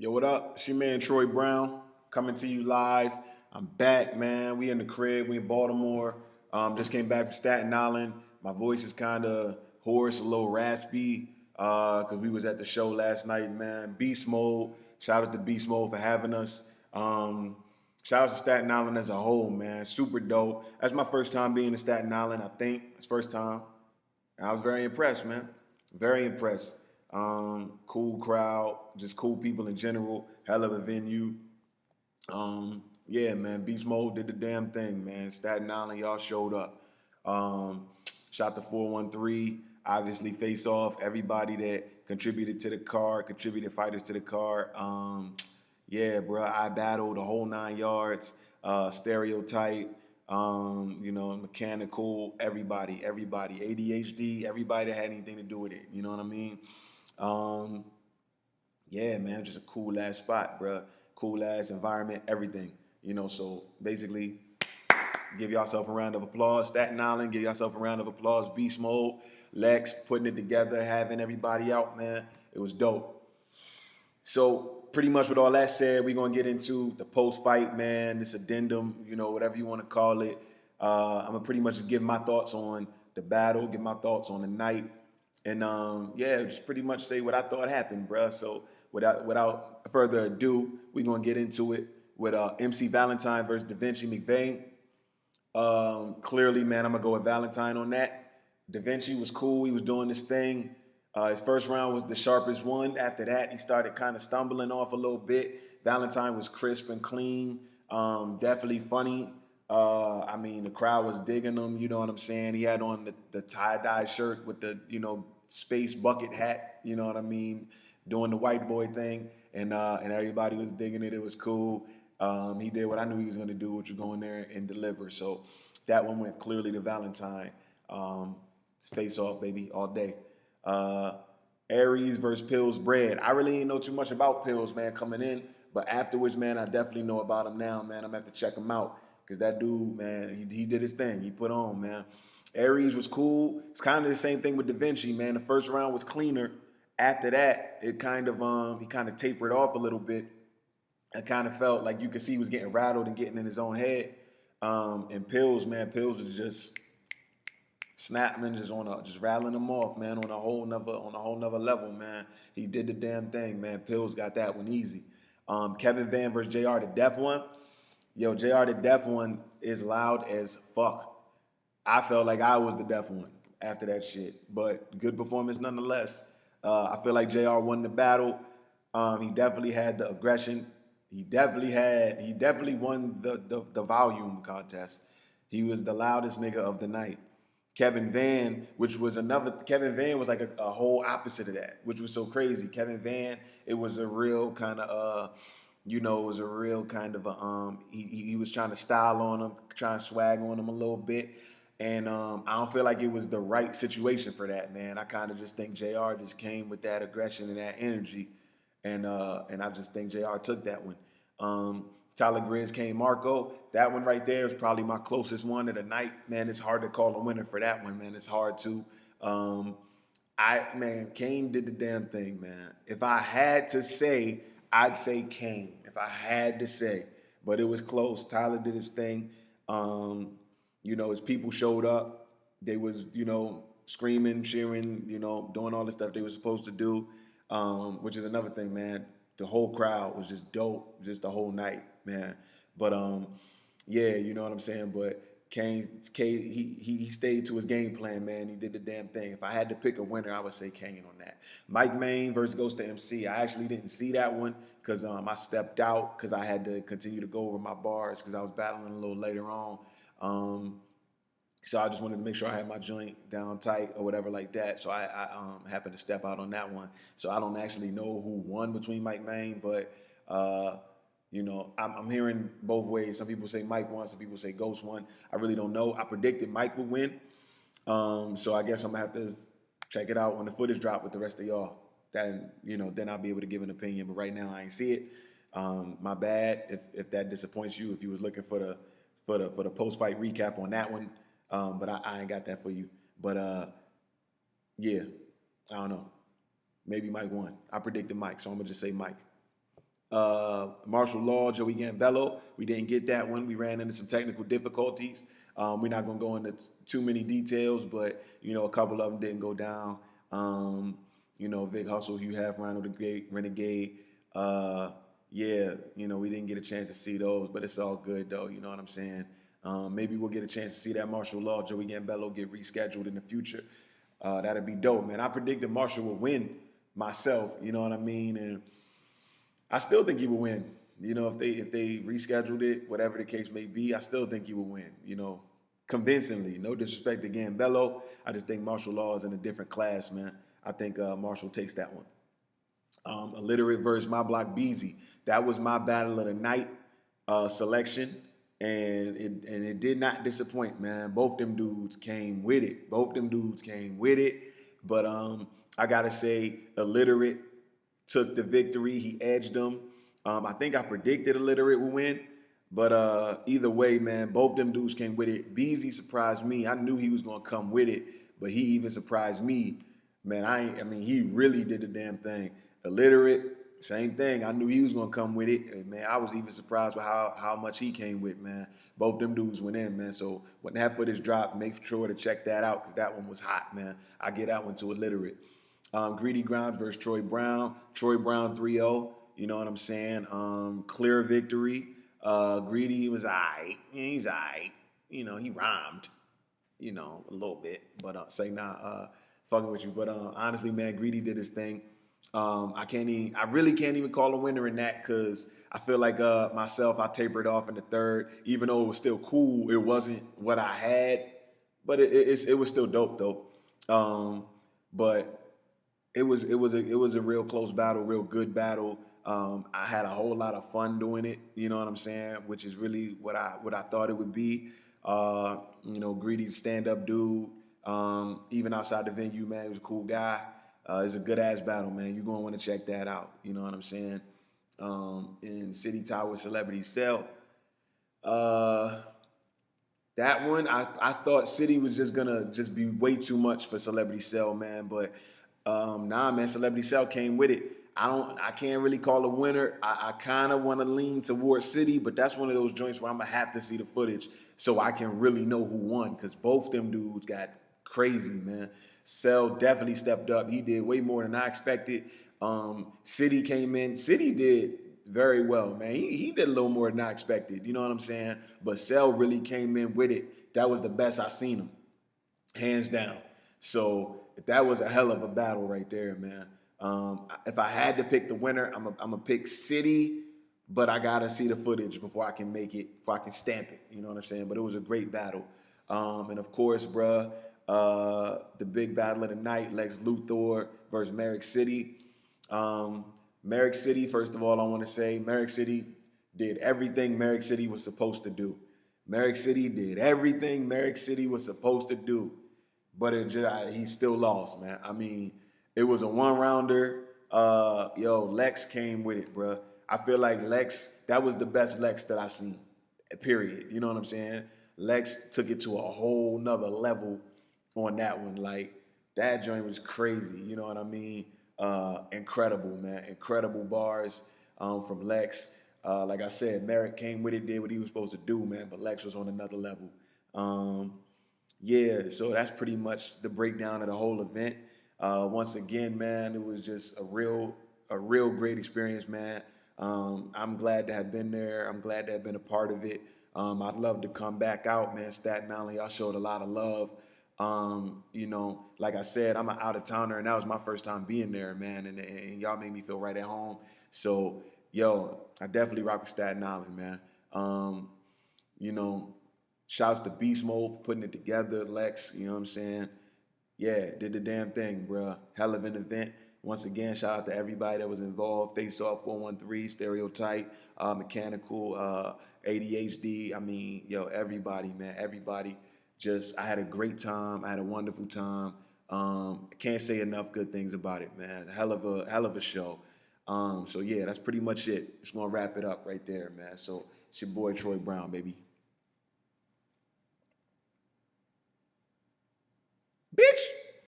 Yo, what up? It's your man Troy Brown coming to you live. I'm back, man. We in the crib. We in Baltimore. Just came back from Staten Island. My voice is kind of hoarse, a little raspy, because we was at the show last night, man. Beast Mode. Shout out to Beast Mode for having us. Shout out to Staten Island as a whole, man. Super dope. That's my first time being in Staten Island, I think. It's first time. And I was very impressed, man. Very impressed. Cool crowd, just cool people in general. Hell of a venue. Yeah, man. Beast Mode did the damn thing, man. Staten Island, y'all showed up. Um, Shot the 413. Obviously, face off. Everybody that contributed to the car, contributed fighters to the car. Yeah, bro. I battled the whole 9 yards. Stereotype. Mechanical. Everybody. ADHD. Everybody that had anything to do with it. You know what I mean? Um, yeah, man, just a cool ass spot, bro. Cool ass environment, everything. So basically, give yourself a round of applause. Staten Island, give yourself a round of applause. Beast Mode, Lex putting it together, having everybody out, man. It was dope. So pretty much with all that said, we're gonna get into the post-fight, man. This addendum, whatever you want to call it. I'm gonna pretty much just give my thoughts on the battle, give my thoughts on the night, and yeah, just pretty much say what I thought happened, bruh. So without further ado, we're gonna get into it with MC Valentine versus Da Vinci McVeigh. Clearly, man, I'm gonna go with Valentine on that. Da Vinci was cool. He was doing this thing. His first round was the sharpest one. After that, he started kind of stumbling off a little bit. Valentine was crisp and clean. Definitely funny. I mean, the crowd was digging him. You know what I'm saying? He had on the tie-dye shirt with the, space bucket hat. You know what I mean? Doing the white boy thing. And everybody was digging it. It was cool. He did what I knew he was going to do, which was go in there and deliver. So that one went clearly to Valentine. Face off, baby, all day. Aries versus Pills Bread. I really didn't know too much about Pills, man, coming in. But afterwards, man, I definitely know about him now, man. I'm going to have to check him out. Because that dude, man, he did his thing. He put on, man. Aries was cool. It's kind of the same thing with Da Vinci, man. The first round was cleaner. After that, it kind of he kind of tapered off a little bit. I kind of felt like you could see he was getting rattled and getting in his own head. And Pills, man, Pills was just Snapman just rattling him off, man, on a whole nother level, man. He did the damn thing, man. Pills got that one easy. Kevin Van versus JR the Deaf One. Yo, JR the Deaf One is loud as fuck. I felt like I was the deaf one after that shit, but good performance nonetheless. I feel like JR won the battle. He definitely had the aggression. He definitely won the volume contest. He was the loudest nigga of the night. Kevin Van, Kevin Van was like a whole opposite of that, which was so crazy. Kevin Van, it was a real kind of, it was a real kind of, he was trying to style on him, trying to swag on him a little bit. And I don't feel like it was the right situation for that, man. I kind of just think JR just came with that aggression and that energy. And I just think JR took that one. Tyler Grizz Kane Marco. That one right there is probably my closest one of the night. Man, it's hard to call a winner for that one, man. It's hard to. Kane did the damn thing, man. If I had to say, I'd say Kane. If I had to say. But it was close. Tyler did his thing. His people showed up. They was, screaming, cheering, doing all the stuff they were supposed to do, which is another thing, man. The whole crowd was just dope, just the whole night, man. But yeah, you know what I'm saying. But Kane, he stayed to his game plan, man. He did the damn thing. If I had to pick a winner, I would say Kane on that. Mike Main versus Ghost to MC. I actually didn't see that one because I stepped out because I had to continue to go over my bars because I was battling a little later on. So I just wanted to make sure I had my joint down tight or whatever like that. So I happened to step out on that one. So I don't actually know who won between Mike Main, but I'm hearing both ways. Some people say Mike won, some people say Ghost won. I really don't know. I predicted Mike would win. So I guess I'm gonna have to check it out when the footage drop with the rest of y'all. Then I'll be able to give an opinion. But right now I ain't see it. My bad if that disappoints you. If you was looking for the post fight recap on that one. But I ain't got that for you. But yeah, I don't know. Maybe Mike won. I predicted Mike, so I'm gonna just say Mike. Martial Law, Joey Gambello. We didn't get that one. We ran into some technical difficulties. We're not gonna go into too many details, but a couple of them didn't go down. Vic Hustle, Hugh Half, Rhino the Great, Renegade. Yeah, we didn't get a chance to see those, but it's all good though. You know what I'm saying? Maybe we'll get a chance to see that Martial Law, Joey Gambello get rescheduled in the future. That'd be dope, man. I predicted Marshall would win myself. You know what I mean? And I still think he would win. If they rescheduled it, whatever the case may be, I still think he would win. Convincingly. No disrespect to Gambello. I just think Martial Law is in a different class, man. I think Marshall takes that one. Illiterate versus My Block Beezy. That was my battle of the night selection, and it did not disappoint, man. Both them dudes came with it. But I gotta say, Illiterate took the victory. He edged them. I think I predicted Illiterate would win, but either way, man, both them dudes came with it. Beezy surprised me. I knew he was gonna come with it, but he even surprised me. Man, I mean, he really did the damn thing. Illiterate, same thing. I knew he was gonna come with it. And man, I was even surprised with how much he came with, man. Both them dudes went in, man. So when that footage dropped, make sure to check that out because that one was hot, man. I get that one to Illiterate. Greedy Grounds versus Troy Brown. Troy Brown 3-0. You know what I'm saying? Clear victory. Greedy was aight. Yeah, he's aight. He rhymed. A little bit. But say nah, fucking with you. But honestly, man, Greedy did his thing. I really can't even call a winner in that because I feel like myself, I tapered off in the third. Even though it was still cool, it wasn't what I had. But it was still dope though. But it was a real close battle, real good battle. I had a whole lot of fun doing it. You know what I'm saying? Which is really what I thought it would be. Greedy's stand-up dude. Even outside the venue, man, he was a cool guy. It's a good ass battle, man. You're gonna want to check that out. You know what I'm saying? In City Tower Celebrity Cell. That one, I thought City was just gonna be way too much for Celebrity Cell, man. But nah, man, Celebrity Cell came with it. I can't really call a winner. I kind of want to lean towards City, but that's one of those joints where I'm gonna have to see the footage so I can really know who won. Cause both them dudes got crazy, man. Cell definitely stepped up. He did way more than I expected. City came in. City did very well, man. He did a little more than I expected. You know what I'm saying? But Cell really came in with it. That was the best I seen him, hands down. So that was a hell of a battle right there, man. If I had to pick the winner, I'm gonna pick City, but I gotta see the footage before I can make it, before I can stamp it. You know what I'm saying? But it was a great battle. And of course, bruh, the big battle of the night, Lex Luthor versus Merrick City. Merrick City, first of all, I want to say Merrick City did everything Merrick City was supposed to do. Merrick City did everything Merrick City was supposed to do, but he still lost, man. I mean, it was a one-rounder. Lex came with it, bro. I feel like that was the best Lex that I seen, period. You know what I'm saying? Lex took it to a whole nother level on that one. Like, that joint was crazy. You know what I mean? Incredible, man. Incredible bars from Lex. Like I said, Merrick came with it, did what he was supposed to do, man, but Lex was on another level. So that's pretty much the breakdown of the whole event. Once again, man, it was just a real great experience, man. I'm glad to have been there. I'm glad to have been a part of it. I'd love to come back out, man. Staten Island, y'all showed a lot of love. Like I said, I'm an out-of-towner, and that was my first time being there, man, and y'all made me feel right at home. So, I definitely rock with Staten Island, man. Shouts to Beastmode for putting it together, Lex, you know what I'm saying? Yeah, did the damn thing, bro. Hell of an event. Once again, shout out to everybody that was involved. Face Off 413, Stereotype, Mechanical, ADHD. I mean, everybody, man, everybody. I had a great time. I had a wonderful time. I can't say enough good things about it, man. Hell of a show. That's pretty much it. Just gonna wrap it up right there, man. So it's your boy Troy Brown, baby. Bitch.